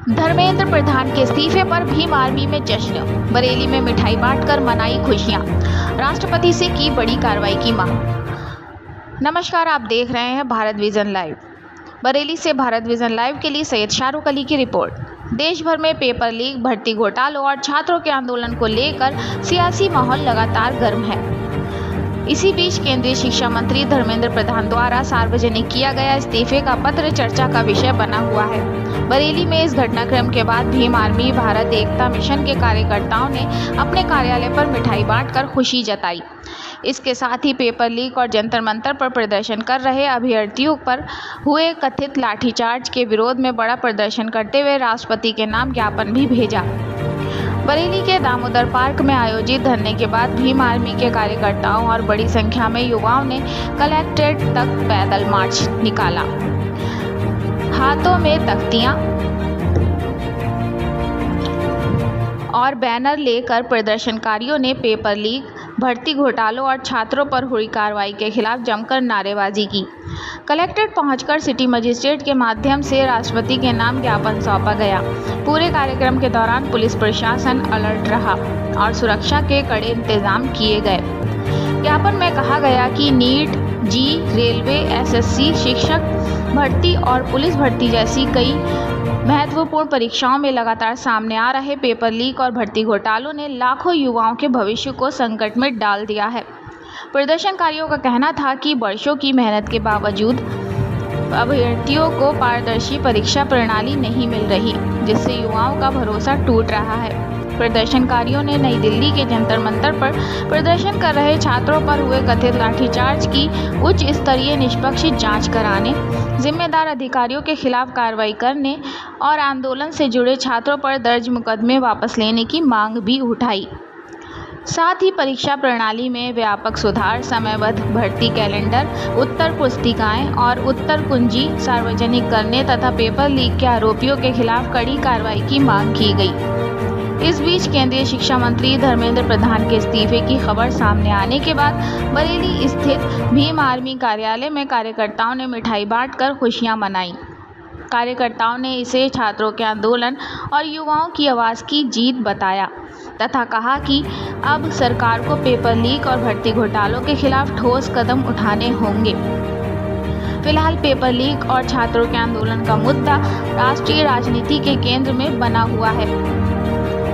धर्मेंद्र प्रधान के इस्तीफे पर भीम आर्मी में जश्न। बरेली में मिठाई बांटकर मनाई खुशियां। राष्ट्रपति से की बड़ी कार्रवाई की मांग। नमस्कार, आप देख रहे हैं भारत विजन लाइव। बरेली से भारत विजन लाइव के लिए सैयद शाहरुख अली की रिपोर्ट। देश भर में पेपर लीक, भर्ती घोटालों और छात्रों के आंदोलन को लेकर सियासी माहौल लगातार गर्म है। इसी बीच केंद्रीय शिक्षा मंत्री धर्मेंद्र प्रधान द्वारा सार्वजनिक किया गया इस्तीफे का पत्र चर्चा का विषय बना हुआ है। बरेली में इस घटनाक्रम के बाद भीम आर्मी भारत एकता मिशन के कार्यकर्ताओं ने अपने कार्यालय पर मिठाई बांटकर खुशी जताई। इसके साथ ही पेपर लीक और जंतर मंतर पर प्रदर्शन कर रहे अभ्यर्थियों पर हुए कथित लाठीचार्ज के विरोध में बड़ा प्रदर्शन करते हुए राष्ट्रपति के नाम ज्ञापन भी भेजा। बरेली के दामोदर पार्क में आयोजित धरने के बाद भीम आर्मी के कार्यकर्ताओं और बड़ी संख्या में युवाओं ने कलेक्ट्रेट तक पैदल मार्च निकाला। हाथों में तख्तियां और बैनर लेकर प्रदर्शनकारियों ने पेपर लीक, भर्ती घोटालों और छात्रों पर हुई कार्रवाई के खिलाफ जमकर नारेबाजी की। कलेक्ट्रेट पहुंचकर सिटी मजिस्ट्रेट के माध्यम से राष्ट्रपति के नाम ज्ञापन सौंपा गया। पूरे कार्यक्रम के दौरान पुलिस प्रशासन अलर्ट रहा और सुरक्षा के कड़े इंतजाम किए गए। ज्ञापन में कहा गया कि नीट, जी, रेलवे, एसएससी, शिक्षक भर्ती और पुलिस भर्ती जैसी कई महत्वपूर्ण परीक्षाओं में लगातार सामने आ रहे पेपर लीक और भर्ती घोटालों ने लाखों युवाओं के भविष्य को संकट में डाल दिया है। प्रदर्शनकारियों का कहना था कि वर्षों की मेहनत के बावजूद अभ्यर्थियों को पारदर्शी परीक्षा प्रणाली नहीं मिल रही, जिससे युवाओं का भरोसा टूट रहा है। प्रदर्शनकारियों ने नई दिल्ली के जंतर मंतर पर प्रदर्शन कर रहे छात्रों पर हुए कथित लाठीचार्ज की उच्च स्तरीय निष्पक्ष जांच कराने, जिम्मेदार अधिकारियों के खिलाफ कार्रवाई करने और आंदोलन से जुड़े छात्रों पर दर्ज मुकदमे वापस लेने की मांग भी उठाई। साथ ही परीक्षा प्रणाली में व्यापक सुधार, समयबद्ध भर्ती कैलेंडर, उत्तर पुस्तिकाएं और उत्तर कुंजी सार्वजनिक करने तथा पेपर लीक के आरोपियों के खिलाफ कड़ी कार्रवाई की मांग की गई। इस बीच केंद्रीय शिक्षा मंत्री धर्मेंद्र प्रधान के इस्तीफे की खबर सामने आने के बाद बरेली स्थित भीम आर्मी कार्यालय में कार्यकर्ताओं ने मिठाई बांटकर खुशियां मनाई। कार्यकर्ताओं ने इसे छात्रों के आंदोलन और युवाओं की आवाज़ की जीत बताया तथा कहा कि अब सरकार को पेपर लीक और भर्ती घोटालों के खिलाफ ठोस कदम उठाने होंगे। फिलहाल पेपर लीक और छात्रों के आंदोलन का मुद्दा राष्ट्रीय राजनीति के केंद्र में बना हुआ है।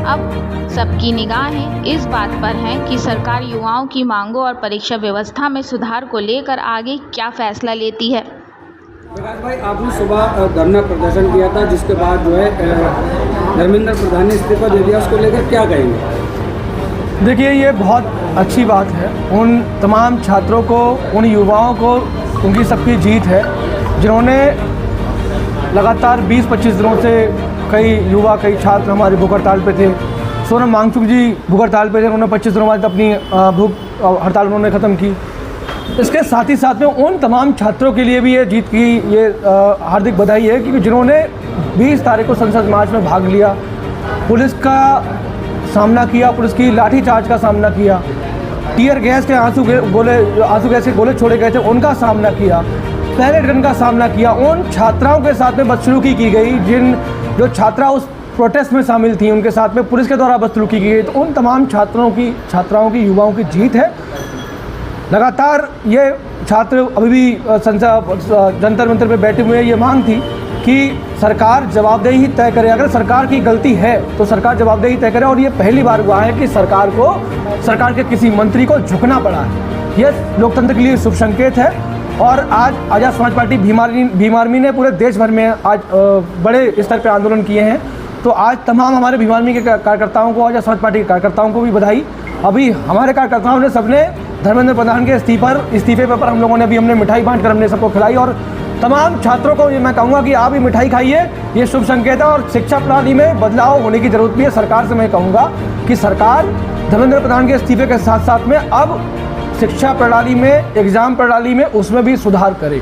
अब सबकी निगाहें इस बात पर हैं कि सरकार युवाओं की मांगों और परीक्षा व्यवस्था में सुधार को लेकर आगे क्या फैसला लेती है। विकास भाई, आपने सुबह धरना प्रदर्शन किया था, जिसके बाद जो है धर्मेंद्र प्रधान ने इस्तीफा दे दिया, उसको लेकर क्या कहेंगे? देखिए, ये बहुत अच्छी बात है। उन तमाम छात्रों को, उन युवाओं को, उनकी सबकी जीत है जिन्होंने लगातार 20-25 दिनों से कई युवा, कई छात्र हमारे भूख हड़ताल पे थे। सोनम वांगचुक जी भूख हड़ताल पे थे, उन्होंने 25 दिनों बाद अपनी भूख हड़ताल उन्होंने ख़त्म की। इसके साथ ही साथ में उन तमाम छात्रों के लिए भी ये जीत की ये हार्दिक बधाई है कि जिन्होंने 20 तारीख को संसद मार्च में भाग लिया, पुलिस का सामना किया, पुलिस की लाठीचार्ज का सामना किया, टीयर गैस के आंसू गैस के गोले छोड़े गए थे उनका सामना किया, पैलेट गन का सामना किया। उन छात्राओं के साथ में बदसलूकी की गई, जो छात्रा उस प्रोटेस्ट में शामिल थी, उनके साथ में पुलिस के द्वारा बदसलूकी की गई। तो उन तमाम छात्राओं की युवाओं की जीत है। लगातार ये छात्र अभी भी जंतर मंतर पे बैठे हुए हैं। ये मांग थी कि सरकार जवाबदेही तय करे। अगर सरकार की गलती है तो सरकार जवाबदेही तय करे, और ये पहली बार हुआ है कि सरकार के किसी मंत्री को झुकना पड़ा है। ये लोकतंत्र के लिए शुभ संकेत है। और आज आज़ाद समाज पार्टी भीम आर्मी ने पूरे देश भर में आज बड़े स्तर पर आंदोलन किए हैं। तो आज तमाम हमारे भीम आर्मी के कार्यकर्ताओं को, आज़ाद समाज पार्टी के कार्यकर्ताओं को भी बधाई। अभी हमारे कार्यकर्ताओं ने सबने धर्मेंद्र प्रधान के इस्तीफे पर हम लोगों ने भी हमने मिठाई बांटकर हमने सबको खिलाई। और तमाम छात्रों को मैं कहूँगा कि आप भी मिठाई खाइए, ये शुभ संकेत है। और शिक्षा प्रणाली में बदलाव होने की ज़रूरत भी है। सरकार से मैं कहूँगा कि सरकार धर्मेंद्र प्रधान के इस्तीफे के साथ साथ में अब शिक्षा प्रणाली में, एग्ज़ाम प्रणाली में, उसमें भी सुधार करे।